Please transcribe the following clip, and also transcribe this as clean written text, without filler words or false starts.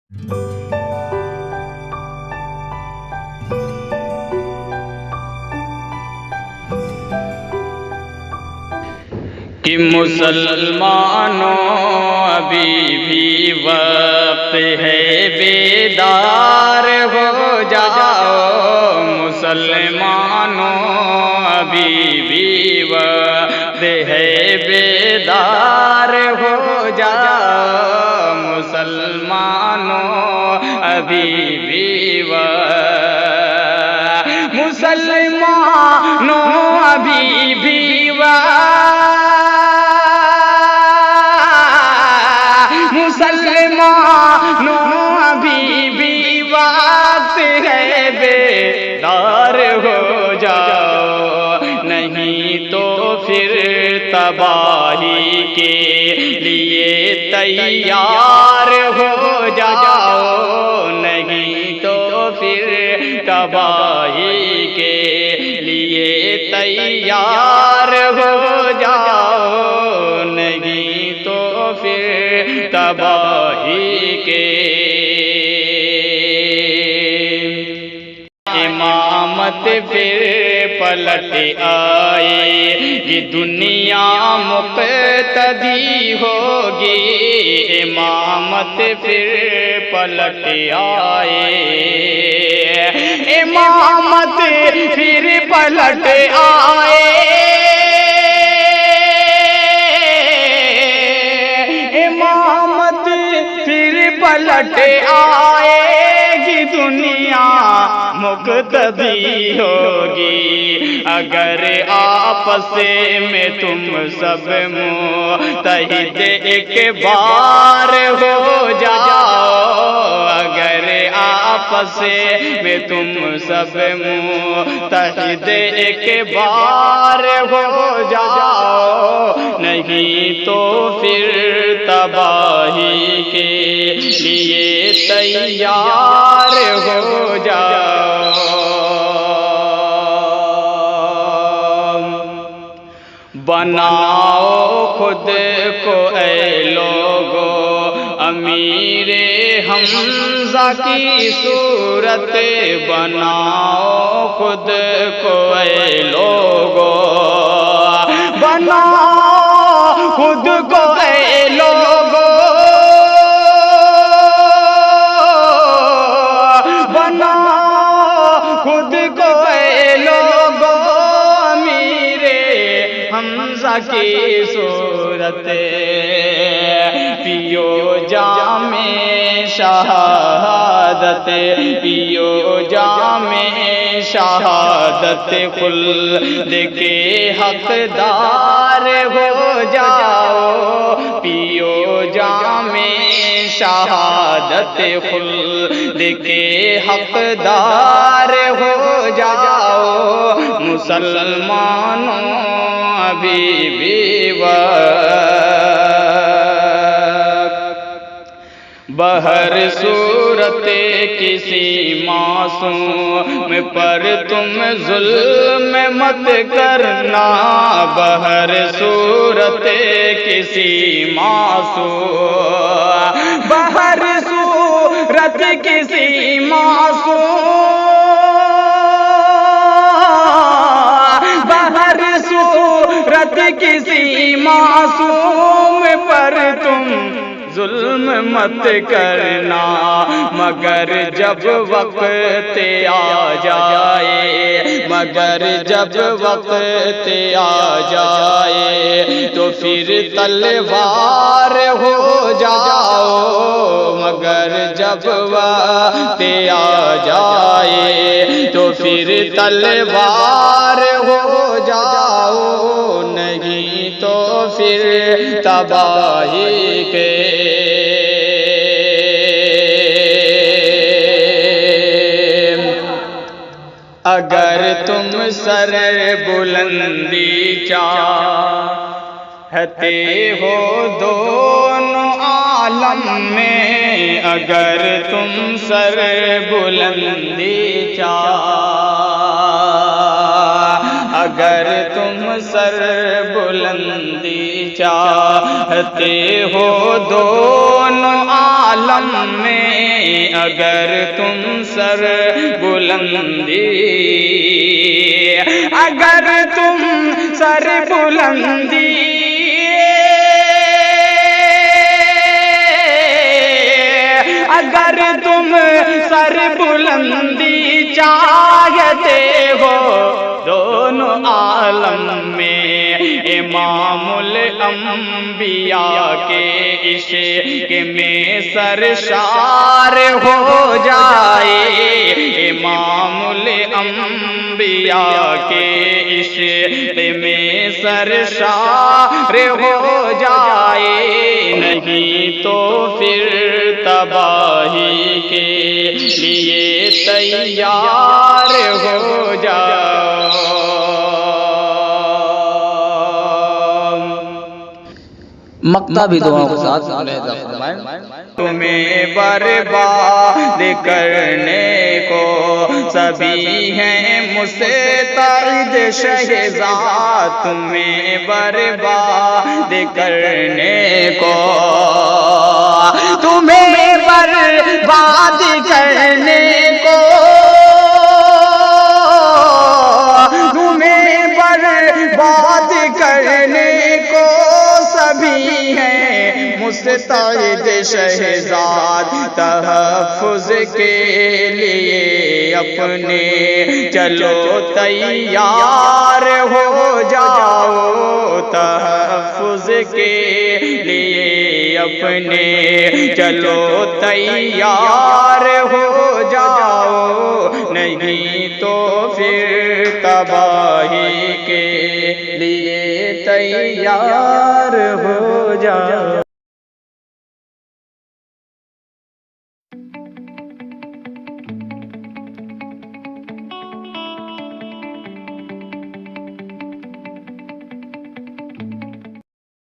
کہ مسلمانوں ابھی بھی وقت ہے بیدار ہو جاؤ، مسلمانوں ابھی بھی وقت ہے بیدار ہو جاؤ، مسلمانوں ابھی بھی مسلمانوں ابھی بھی مسلمانوں ابھی بھی وقت ہے بیدار ہو جاؤ، نہیں تو پھر تباہی کے لیے تیار ہو جاؤ، نہیں تو پھر تباہی کے لیے تیار ہو جاؤ، نہیں تو پھر تباہی کے امامت پھر پلٹ آئے گی، دنیا مقتدی ہوگی، امامت پھر پلٹ آئے، امامت پھر پلٹ آئے، امامت پھر پلٹ آئے گی، دنیا مقتدی ہوگی، اگر آپس میں تم سب متحد ایک بار ہو جاؤ، اگر آپس میں تم سب متحد ایک بار ہو جاؤ، نہیں تو پھر تباہی کے لیے تیار ہو جاؤ، بناؤ خود کو اے لوگو امیر حمزہ کی صورت، بناؤ خود کو اے لوگو، بناؤ خود کو اے لوگو، بناؤ خود کو اے لوگو امیر حمزہ کی صورت، پیو جام شہادت، پیو جام شہادت، خلد کے حقدار ہو جاؤ، پیو جام شہادت، خلد کے حقدار ہو جاؤ، مسلمانوں ابھی بھی بہر صورت کسی معصوم پر تم ظلم مت کرنا، بہر صورت کسی معصوم، بہر صورت کسی معصوم، بہر صورت کسی معصوم پر تم ظلم مت کرنا، مگر جب وقت آ جائے، مگر جب وقت آ جائے تو پھر تلوار ہو جاؤ، مگر جب وقت آ جائے تو پھر تلوار ہو جاؤ، نہیں تو پھر تباہی کے اگر تم سر بلندی چاہتے ہو دونوں عالم میں، اگر تم سر بلندی اگر تم سر بلندی چاہتے ہو دونوں عالم میں، اگر تم سر بلندی، اگر تم سر بلندی، اگر تم سر بلندی چاہتے ہو دونوں عالم میں، امام الانبیاء کے عشق میں سرشار ہو جائے، امام الانبیاء کے عشق میں سرشار ہو جائے، نہیں تو پھر تباہی کے لیے تیار ہو جاؤ۔ مقطع بھی دعاؤں کے ساتھ ملاحظہ فرمائیں۔ تمہیں برباد کرنے کو سبھی ہیں مستعد شہزاد، تمہیں برباد کرنے کو، تمہیں برباد کرنے کو، تمہیں برباد کرنے کو سبھی ہیں مستعد شہزاد، تحفظ کے لیے اپنے چلو تیار ہو جاؤ، تحفظ کے لیے اپنے چلو تیار ہو جاؤ، نہیں تو پھر تباہی کے لیے تیار